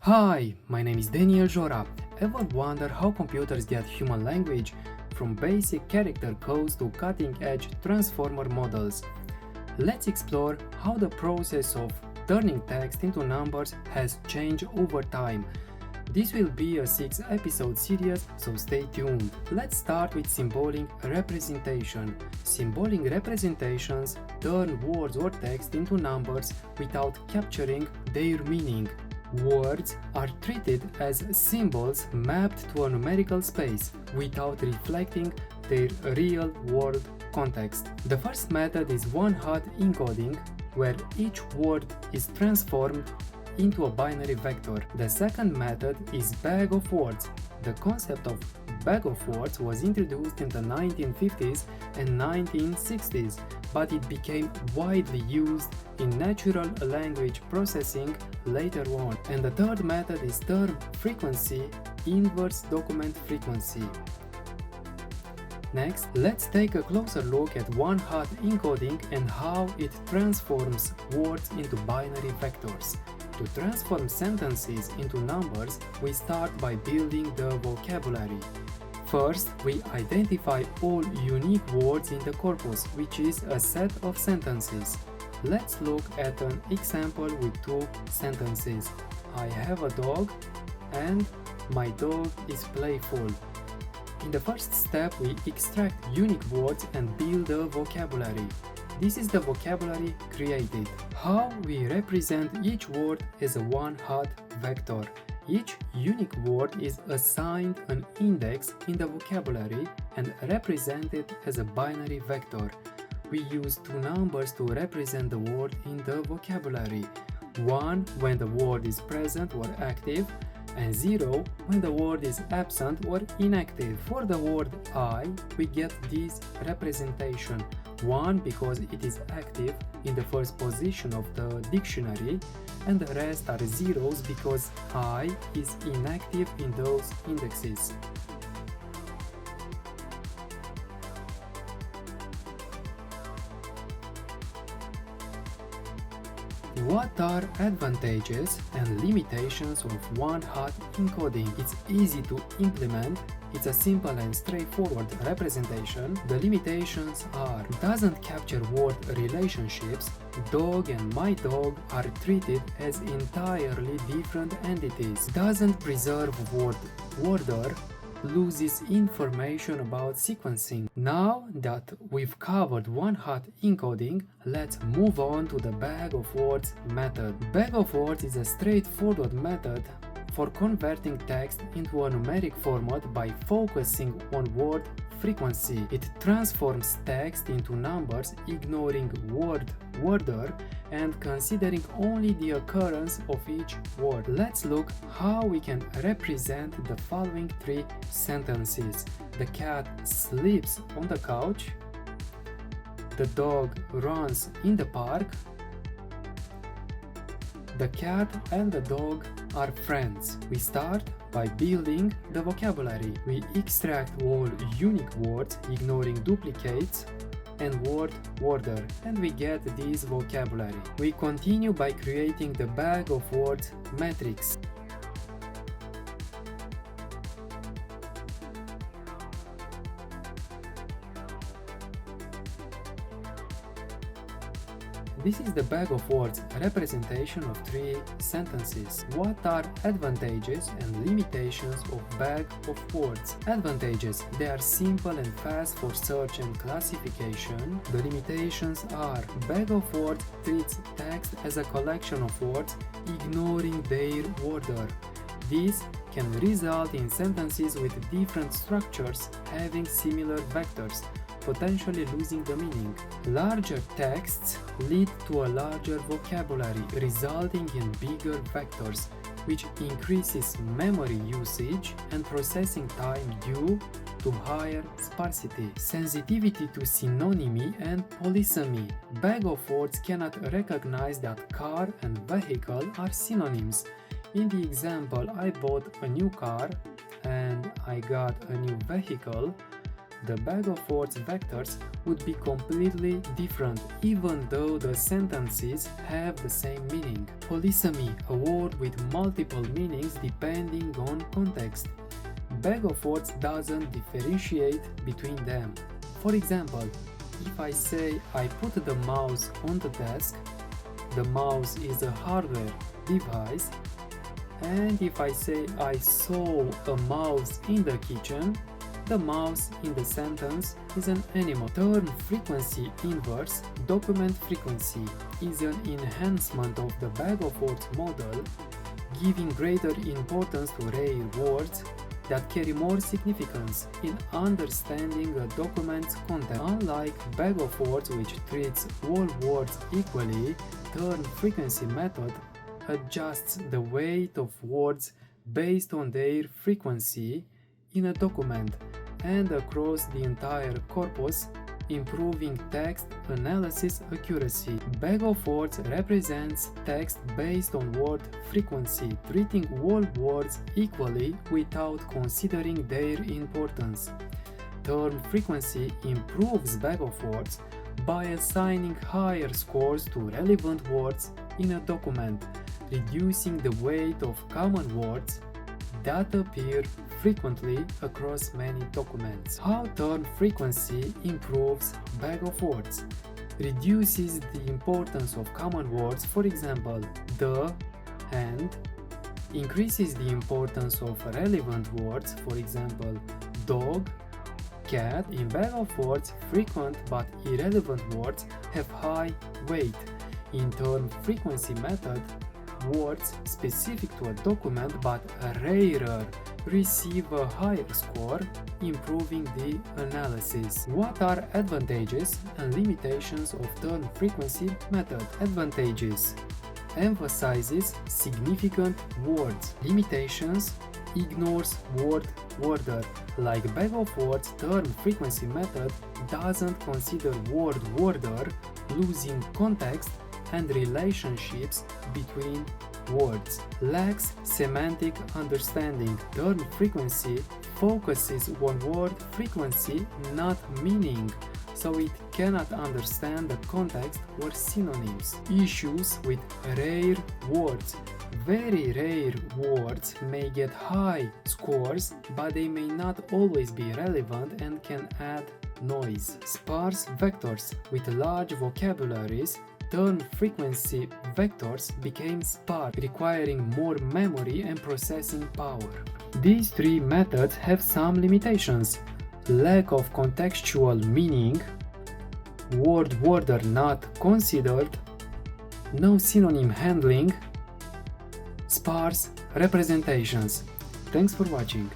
Hi, my name is Daniel Jora. Ever wonder how computers get human language? From basic character codes to cutting-edge transformer models. Let's explore how the process of turning text into numbers has changed over time. This will be a 6-episode series, so stay tuned. Let's start with symbolic representation. Symbolic representations turn words or text into numbers without capturing their meaning. Words are treated as symbols mapped to a numerical space without reflecting their real-world context. The first method is one-hot encoding, where each word is transformed into a binary vector. The second method is bag of words. The concept of bag of words was introduced in the 1950s and 1960s, but it became widely used in natural language processing later on. And the third method is term frequency, inverse document frequency. Next, let's take a closer look at one-hot encoding and how it transforms words into binary vectors. To transform sentences into numbers, we start by building the vocabulary. First, we identify all unique words in the corpus, which is a set of sentences. Let's look at an example with two sentences. I have a dog and my dog is playful. In the first step, we extract unique words and build a vocabulary. This is the vocabulary created. How we represent each word as a one-hot vector. Each unique word is assigned an index in the vocabulary and represented as a binary vector. We use two numbers to represent the word in the vocabulary. 1 when the word is present or active, and 0 when the word is absent or inactive. For the word I, we get this representation. 1 because it is active in the first position of the dictionary, and the rest are zeros because I is inactive in those indexes. What are advantages and limitations of one-hot encoding? It's easy to implement. It's a simple and straightforward representation. The limitations are: doesn't capture word relationships. Dog and my dog are treated as entirely different entities. Doesn't preserve word order. Loses information about sequencing. Now that we've covered one-hot encoding, let's move on to the bag of words method. Bag of words is a straightforward method for converting text into a numeric format by focusing on word frequency. It transforms text into numbers, ignoring word order and considering only the occurrence of each word. Let's look how we can represent the following three sentences. The cat sleeps on the couch. The dog runs in the park. The cat and the dog are friends. We start by building the vocabulary. We extract all unique words, ignoring duplicates and word order, and we get this vocabulary. We continue by creating the bag of words matrix. This is the bag of words representation of three sentences. What are advantages and limitations of bag of words? Advantages: they are simple and fast for search and classification. The limitations are: bag of words treats text as a collection of words, ignoring their order. This can result in sentences with different structures having similar vectors, potentially losing the meaning. Larger texts lead to a larger vocabulary, resulting in bigger vectors, which increases memory usage and processing time due to higher sparsity. Sensitivity to synonymy and polysemy. Bag of words cannot recognize that car and vehicle are synonyms. In the example, I bought a new car and I got a new vehicle. the bag of words vectors would be completely different even though the sentences have the same meaning. Polysemy, a word with multiple meanings depending on context. Bag of words doesn't differentiate between them. For example, if I say I put the mouse on the desk, the mouse is a hardware device, and if I say I saw a mouse in the kitchen, the mouse in the sentence is an animal. Term frequency inverse, document frequency, is an enhancement of the bag of words model, giving greater importance to rare words that carry more significance in understanding a document's content. Unlike bag of words, which treats all words equally, term frequency method adjusts the weight of words based on their frequency in a document and across the entire corpus, improving text analysis accuracy. Bag of words represents text based on word frequency, treating all words equally without considering their importance. Term frequency improves bag of words by assigning higher scores to relevant words in a document, reducing the weight of common words that appear frequently across many documents. How term frequency improves bag of words? Reduces the importance of common words, for example, the, and, increases the importance of relevant words, for example, dog, cat. In bag of words, frequent but irrelevant words have high weight. In term frequency method, words specific to a document but rarer receive a higher score, improving the analysis. What are advantages and limitations of term frequency method? Advantages: emphasizes significant words. Limitations: ignores word order. Like bag of words, term frequency method doesn't consider word order, losing context and relationships between words. Lacks semantic understanding. Term frequency focuses on word frequency, not meaning, so it cannot understand the context or synonyms. Issues with rare words. Very rare words may get high scores, but they may not always be relevant and can add noise. Sparse vectors. With large vocabularies, term frequency vectors became sparse, requiring more memory and processing power. These three methods have some limitations: lack of contextual meaning, word order not considered, no synonym handling, sparse representations. Thanks for watching.